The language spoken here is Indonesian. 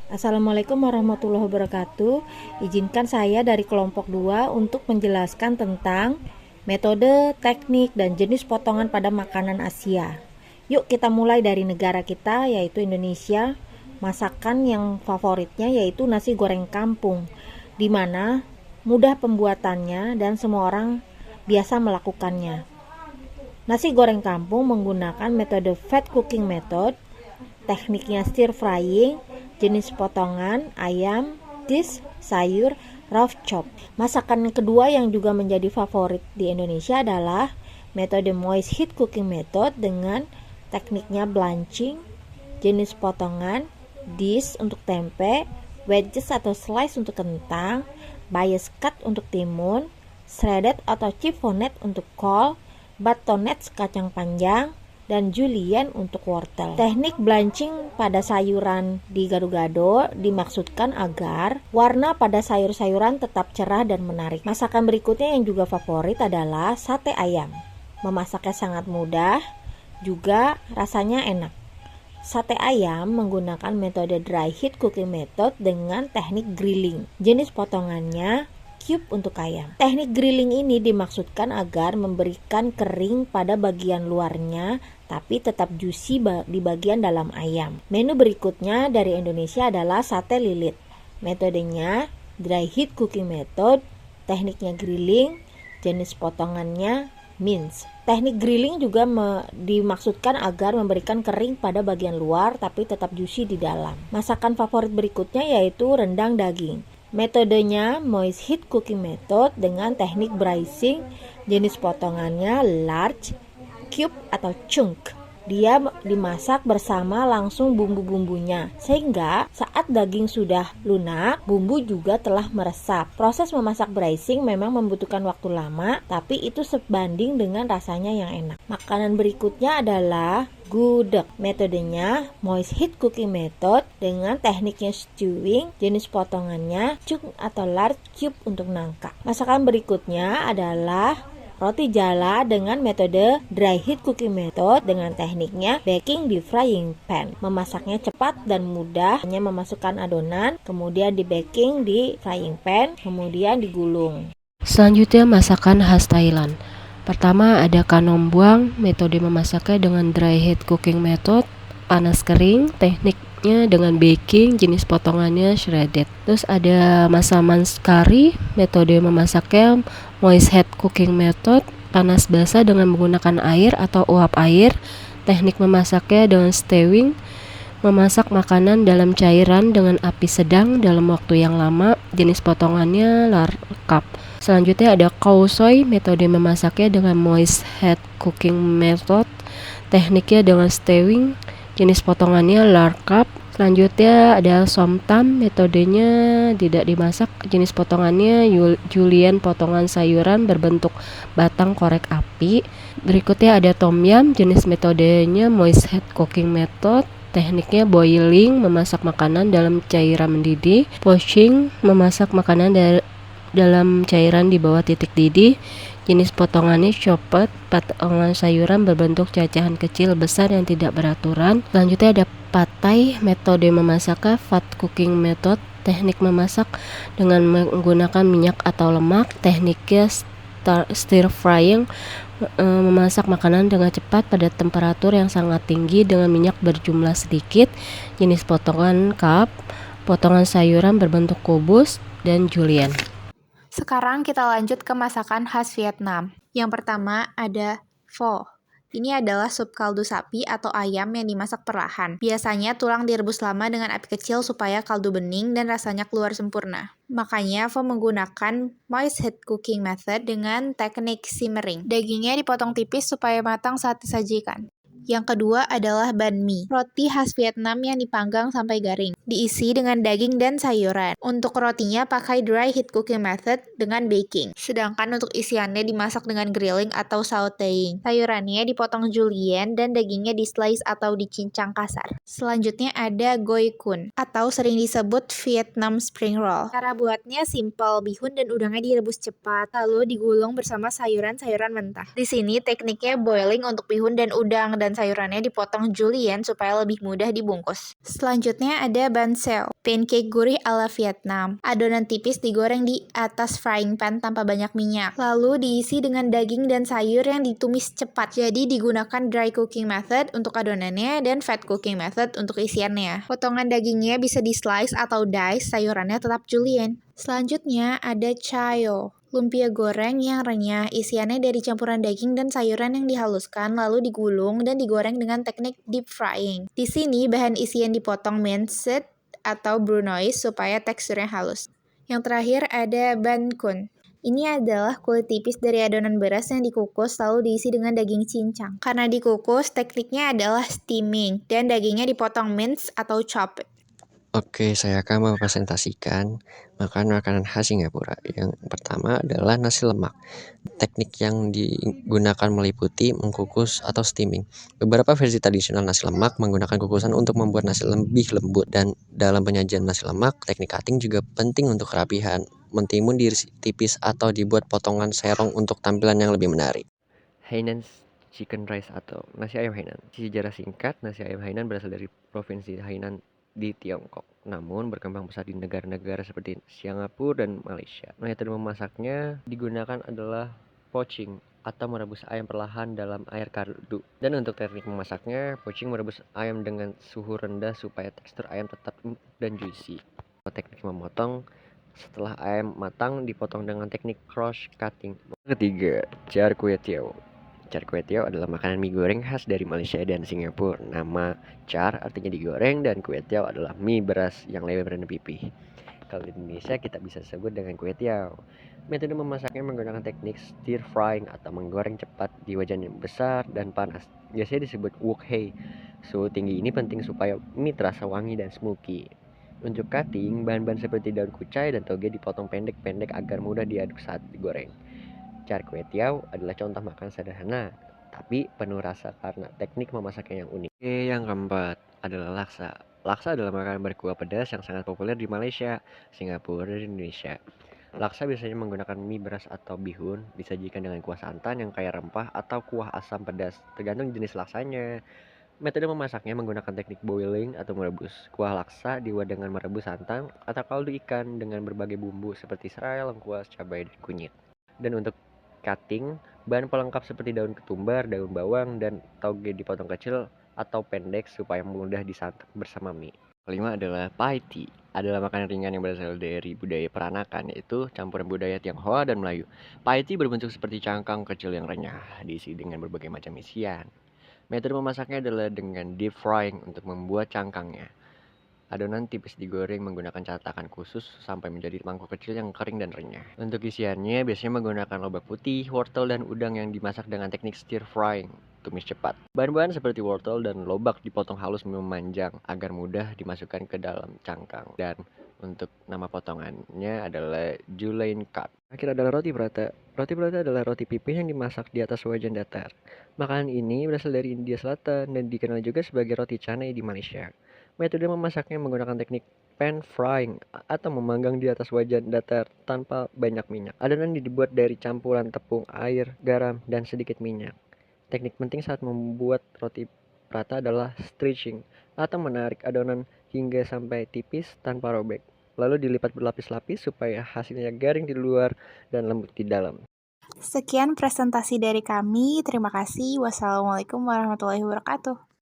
Assalamualaikum warahmatullahi wabarakatuh. Izinkan saya dari kelompok 2 untuk menjelaskan tentang metode, teknik, dan jenis potongan pada makanan Asia. Yuk kita mulai dari negara kita yaitu Indonesia. Masakan yang favoritnya yaitu nasi goreng kampung, di mana mudah pembuatannya dan semua orang biasa melakukannya. Nasi goreng kampung menggunakan metode fat cooking method, tekniknya stir frying, jenis potongan, ayam, dish, sayur, rough chop. Masakan kedua yang juga menjadi favorit di Indonesia adalah metode moist heat cooking method dengan tekniknya blanching, jenis potongan, dish untuk tempe, wedges atau slice untuk kentang, bias cut untuk timun, shredded atau chiffonette untuk kol, batonnets kacang panjang, dan julienne untuk wortel. Teknik blanching pada sayuran di gado-gado dimaksudkan agar warna pada sayur-sayuran tetap cerah dan menarik. Masakan berikutnya yang juga favorit adalah sate ayam. Memasaknya sangat mudah, juga rasanya enak. Sate ayam menggunakan metode dry heat cooking method dengan teknik grilling. Jenis potongannya cube untuk ayam. Teknik grilling ini dimaksudkan agar memberikan kering pada bagian luarnya tapi tetap juicy di bagian dalam ayam. Menu berikutnya dari Indonesia adalah sate lilit. Metodenya dry heat cooking method, tekniknya grilling, jenis potongannya mince. Teknik grilling juga dimaksudkan agar memberikan kering pada bagian luar tapi tetap juicy di dalam. Masakan favorit berikutnya yaitu rendang daging. Metodenya moist heat cooking method dengan teknik braising, jenis potongannya large, cube atau chunk. Dia dimasak bersama langsung bumbu-bumbunya, sehingga saat daging sudah lunak, bumbu juga telah meresap. Proses memasak braising memang membutuhkan waktu lama, tapi itu sebanding dengan rasanya yang enak. Makanan berikutnya adalah gudeg. Metodenya moist heat cooking method dengan tekniknya stewing, jenis potongannya chunk atau large cube untuk nangka. Masakan berikutnya adalah roti jala dengan metode dry heat cooking method dengan tekniknya baking di frying pan. Memasaknya cepat dan mudah, hanya memasukkan adonan, kemudian di baking di frying pan, kemudian digulung. Selanjutnya masakan khas Thailand. Pertama ada kanombuang, metode memasaknya dengan dry heat cooking method, panas kering, tekniknya dengan baking, jenis potongannya shredded. Terus ada masaman curry, metode memasaknya moist heat cooking method, panas basah dengan menggunakan air atau uap air, teknik memasaknya dengan stewing, memasak makanan dalam cairan dengan api sedang dalam waktu yang lama, jenis potongannya larkap. Selanjutnya ada khao soi, metode memasaknya dengan moist heat cooking method, tekniknya dengan stewing, jenis potongannya larkap. Selanjutnya ada som tam, metodenya tidak dimasak, jenis potongannya julienne, potongan sayuran berbentuk batang korek api. Berikutnya ada tom yum, jenis metodenya moist heat cooking method, tekniknya boiling, memasak makanan dalam cairan mendidih. Poaching, memasak makanan dalam cairan di bawah titik didih. Jenis potongannya chopped, potongan sayuran berbentuk cacahan kecil besar yang tidak beraturan. Selanjutnya ada pad thai, metode memasaknya fat cooking method, teknik memasak dengan menggunakan minyak atau lemak, tekniknya stir frying, memasak makanan dengan cepat pada temperatur yang sangat tinggi dengan minyak berjumlah sedikit. Jenis potongan cup, potongan sayuran berbentuk kubus, dan julienne. Sekarang kita lanjut ke masakan khas Vietnam. Yang pertama ada pho. Ini adalah sup kaldu sapi atau ayam yang dimasak perlahan. Biasanya tulang direbus lama dengan api kecil supaya kaldu bening dan rasanya keluar sempurna. Makanya pho menggunakan moist heat cooking method dengan teknik simmering. Dagingnya dipotong tipis supaya matang saat disajikan. Yang kedua adalah banh mi, roti khas Vietnam yang dipanggang sampai garing, diisi dengan daging dan sayuran. Untuk rotinya pakai dry heat cooking method dengan baking, sedangkan untuk isiannya dimasak dengan grilling atau sautéing. Sayurannya dipotong julienne dan dagingnya di slice atau dicincang kasar. Selanjutnya ada goi kun, atau sering disebut Vietnam spring roll. Cara buatnya simple, bihun dan udangnya direbus cepat, lalu digulung bersama sayuran-sayuran mentah. Di sini tekniknya boiling untuk bihun dan udang, dan dan sayurannya dipotong julienne supaya lebih mudah dibungkus. Selanjutnya ada bancel, pancake gurih ala Vietnam. Adonan tipis digoreng di atas frying pan tanpa banyak minyak. Lalu diisi dengan daging dan sayur yang ditumis cepat. Jadi digunakan dry cooking method untuk adonannya dan fat cooking method untuk isiannya. Potongan dagingnya bisa di slice atau dice, sayurannya tetap julienne. Selanjutnya ada chayo, lumpia goreng yang renyah, isiannya dari campuran daging dan sayuran yang dihaluskan, lalu digulung dan digoreng dengan teknik deep frying. Di sini, bahan isian dipotong minced atau brunoise supaya teksturnya halus. Yang terakhir ada banh kun. Ini adalah kulit tipis dari adonan beras yang dikukus lalu diisi dengan daging cincang. Karena dikukus, tekniknya adalah steaming, dan dagingnya dipotong mince atau chopped. Oke, saya akan mempresentasikan makanan khas Singapura. Yang pertama adalah nasi lemak. Teknik yang digunakan meliputi mengkukus atau steaming. Beberapa versi tradisional nasi lemak menggunakan kukusan untuk membuat nasi lebih lembut, dan dalam penyajian nasi lemak, teknik cutting juga penting untuk kerapihan. Mentimun diiris tipis atau dibuat potongan serong untuk tampilan yang lebih menarik. Hainan chicken rice atau nasi ayam Hainan. Sejarah singkat, nasi ayam Hainan berasal dari provinsi Hainan di Tiongkok, namun berkembang pesat di negara-negara seperti Singapura dan Malaysia. Metode memasaknya digunakan adalah poaching atau merebus ayam perlahan dalam air kaldu. Dan untuk teknik memasaknya, poaching merebus ayam dengan suhu rendah supaya tekstur ayam tetap empuk dan juicy. Teknik memotong, setelah ayam matang dipotong dengan teknik cross cutting. Ketiga, char kway teow. Char kway teow adalah makanan mie goreng khas dari Malaysia dan Singapura. Nama char artinya digoreng dan kway teow adalah mie beras yang lebar dan pipih. Kalau di Indonesia kita bisa sebut dengan kway teow. Metode memasaknya menggunakan teknik stir frying atau menggoreng cepat di wajan yang besar dan panas. Biasanya disebut wok hei. Suhu tinggi ini penting supaya mie terasa wangi dan smoky. Untuk cutting, bahan-bahan seperti daun kucai dan toge dipotong pendek-pendek agar mudah diaduk saat digoreng. Char kway teow adalah contoh makanan sederhana, tapi penuh rasa karena teknik memasaknya yang unik. Yang keempat adalah laksa. Laksa adalah makanan berkuah pedas yang sangat populer di Malaysia, Singapura, dan Indonesia. Laksa biasanya menggunakan mie beras atau bihun, disajikan dengan kuah santan yang kaya rempah atau kuah asam pedas, tergantung jenis laksanya. Metode memasaknya menggunakan teknik boiling atau merebus. Kuah laksa dibuat dengan merebus santan atau kaldu ikan dengan berbagai bumbu seperti serai, lengkuas, cabai, dan kunyit. Dan untuk cutting, bahan pelengkap seperti daun ketumbar, daun bawang, dan toge dipotong kecil atau pendek supaya mudah disantap bersama mie. Kelima adalah Pai Tea. Adalah makanan ringan yang berasal dari budaya peranakan, yaitu campuran budaya Tionghoa dan Melayu. Pai Tea berbentuk seperti cangkang kecil yang renyah, diisi dengan berbagai macam isian. Metode memasaknya adalah dengan deep frying untuk membuat cangkangnya. Adonan tipis digoreng menggunakan catakan khusus sampai menjadi mangkuk kecil yang kering dan renyah. Untuk isiannya biasanya menggunakan lobak putih, wortel, dan udang yang dimasak dengan teknik stir frying, tumis cepat. Bahan-bahan seperti wortel dan lobak dipotong halus memanjang agar mudah dimasukkan ke dalam cangkang. Dan untuk nama potongannya adalah julienne cut. Akhir adalah roti prata. Roti prata adalah roti pipih yang dimasak di atas wajan datar. Makanan ini berasal dari India Selatan dan dikenal juga sebagai roti canai di Malaysia. Metode memasaknya menggunakan teknik pan frying atau memanggang di atas wajan datar tanpa banyak minyak. Adonan dibuat dari campuran tepung, air, garam, dan sedikit minyak. Teknik penting saat membuat roti prata adalah stretching atau menarik adonan hingga sampai tipis tanpa robek. Lalu dilipat berlapis-lapis supaya hasilnya garing di luar dan lembut di dalam. Sekian presentasi dari kami. Terima kasih. Wassalamualaikum warahmatullahi wabarakatuh.